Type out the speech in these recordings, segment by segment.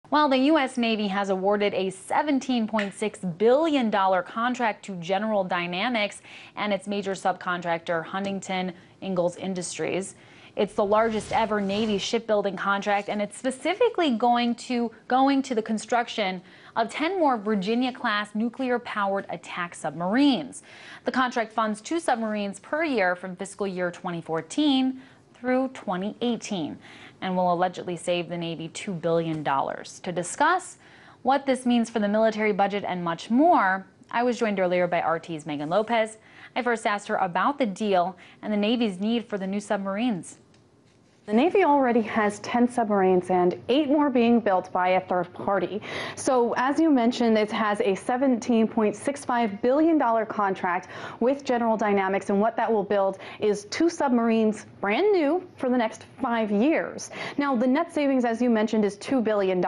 Well, the U.S. Navy has awarded a $17.6 billion contract to General Dynamics and its major subcontractor, Huntington Ingalls Industries. It's the largest ever Navy shipbuilding contract, and it's specifically going to the construction of 10 more Virginia-class nuclear-powered attack submarines. The contract funds 2 submarines per year from fiscal year 2014 through 2018 and will allegedly save the Navy $2 billion. To discuss what this means for the military budget and much more, I was joined earlier by RT's Megan Lopez. I first asked her about the deal and the Navy's need for the new submarines. The Navy already has 10 submarines and 8 more being built by a third party. So as you mentioned, it has a $17.65 billion contract with General Dynamics, and what that will build is 2 submarines brand new for the next 5 years. Now, the net savings, as you mentioned, is $2 billion.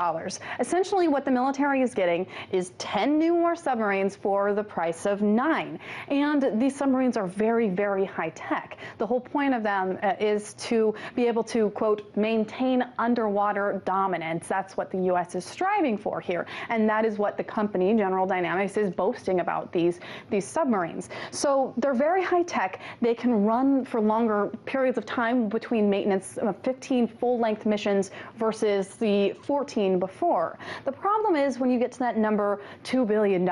Essentially, what the military is getting is 10 new more submarines for the price of 9. And these submarines are very, very high tech. The whole point of them is to be able to, quote, maintain underwater dominance. That's what the U.S. is striving for here. And that is what the company, General Dynamics, is boasting about these submarines. So they're very high tech. They can run for longer periods of time between maintenance of 15 full-length missions versus the 14 before. The problem is when you get to that number, $2 billion,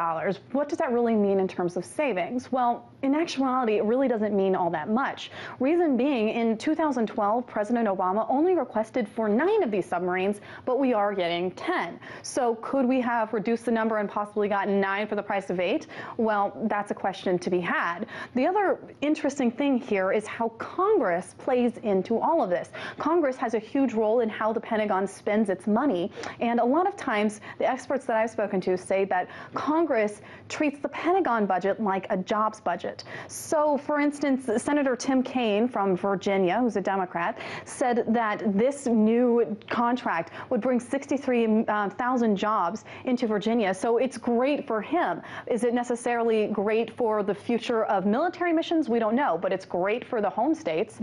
what does that really mean in terms of savings? Well, in actuality, it really doesn't mean all that much. Reason being, in 2012, President Obama only requested for 9 of these submarines, but we are getting 10. So could we have reduced the number and possibly gotten 9 for the price of 8? Well, that's a question to be had. The other interesting thing here is how Congress plays into all of this. Congress has a huge role in how the Pentagon spends its money, and a lot of times the experts that I've spoken to say that Congress treats the Pentagon budget like a jobs budget. So, for instance, Senator Tim Kaine from Virginia, who's a Democrat, said that this new contract would bring 63,000 jobs into Virginia. So it's great for him. Is it necessarily great for the future of military missions? We don't know, but it's great for the home states.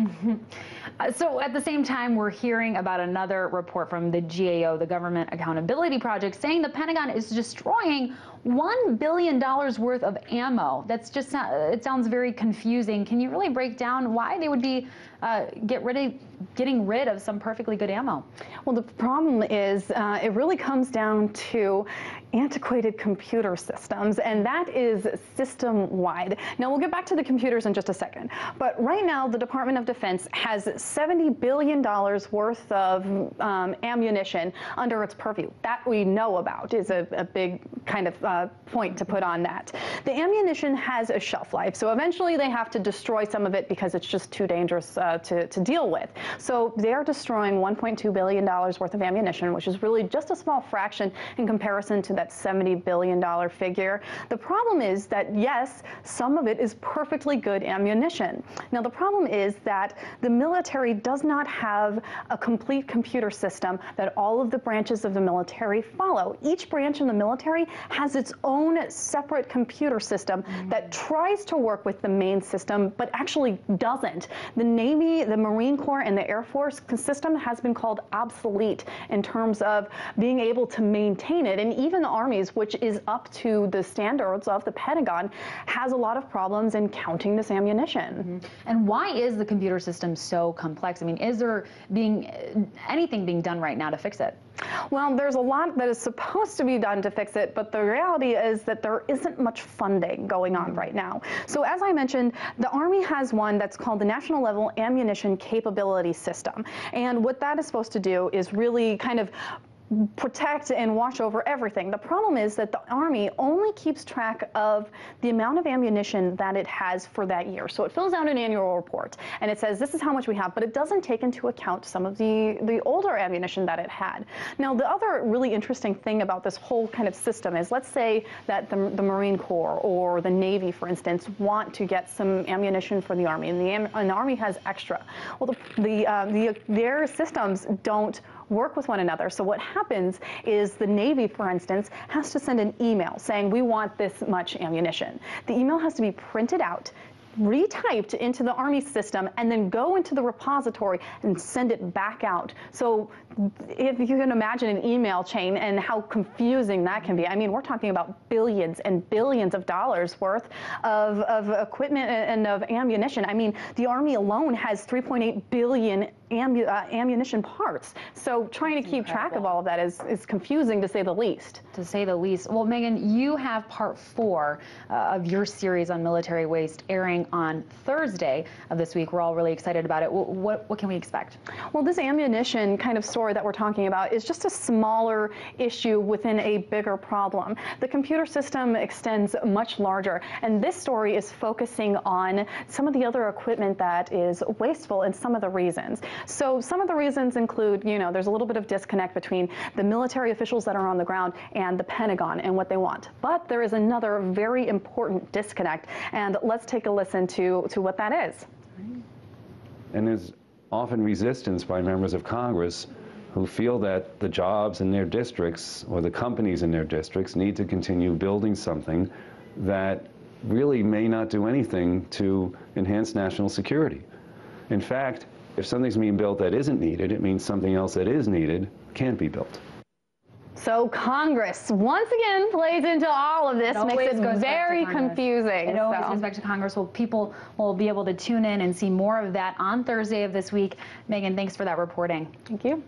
So at the same time, we're hearing about another report from the GAO, the Government Accountability Project, saying the Pentagon is destroying $1 billion worth of ammo. That's just, it sounds very confusing. Can you really break down why they would be getting rid of some perfectly good ammo? Well, the problem is it really comes down to antiquated computer systems, and that is system-wide. Now, we'll get back to the computers in just a second, but right now the Department of Defense has $70 billion worth of ammunition under its purview. That we know about is a big kind of point to put on that. The ammunition has a shelf life, so eventually they have to destroy some of it because it's just too dangerous to deal with. So they are destroying $1.2 billion worth of ammunition, which is really just a small fraction in comparison to that $70 billion figure. The problem is that, yes, some of it is perfectly good ammunition. Now, the problem is that the military does not have a complete computer system that all of the branches of the military follow. Each branch in the military has its own separate computer system that tries to work with the main system, but actually doesn't. The Navy, the Marine Corps, and the Air Force system has been called obsolete in terms of being able to maintain it. And even the armies, which is up to the standards of the Pentagon, has a lot of problems in counting this ammunition. And why is the computer system so complex? I mean, is there anything being done right now to fix it? Well, there's a lot that is supposed to be done to fix it, but the reality is that there isn't much funding going on right now. So as I mentioned, the Army has one that's called the National Level Ammunition Capability System. And what that is supposed to do is really kind of protect and watch over everything. The problem is that the Army only keeps track of the amount of ammunition that it has for that year. So it fills out an annual report and it says this is how much we have, but it doesn't take into account some of the older ammunition that it had. Now, the other really interesting thing about this whole kind of system is, let's say that the Marine Corps or the Navy, for instance, want to get some ammunition for the Army, and the Army has extra. Well, their systems don't work with one another. So what happens is the Navy, for instance, has to send an email saying we want this much ammunition. The email has to be printed out, retyped into the Army system and then go into the repository and send it back out. So if you can imagine an email chain and how confusing that can be. I mean, we're talking about billions and billions of dollars worth of equipment and of ammunition. I mean, the Army alone has 3.8 billion ammunition parts. So trying to keep track of all of that is confusing, to say the least. To say the least. Well, Megan, you have part 4 of your series on military waste airing on Thursday of this week. We're all really excited about it. What can we expect? Well, this ammunition kind of story that we're talking about is just a smaller issue within a bigger problem. The computer system extends much larger, and this story is focusing on some of the other equipment that is wasteful and some of the reasons. So some of the reasons include, you know, there's a little bit of disconnect between the military officials that are on the ground and the Pentagon and what they want. But there is another very important disconnect, and let's take a listen to what that is. And there's often resistance by members of Congress who feel that the jobs in their districts or the companies in their districts need to continue building something that really may not do anything to enhance national security. In fact, if something's being built that isn't needed, it means something else that is needed can't be built. So Congress, once again, plays into all of this, makes it very confusing. It always goes back to Congress. Well, people will be able to tune in and see more of that on Thursday of this week. Megan, thanks for that reporting. Thank you.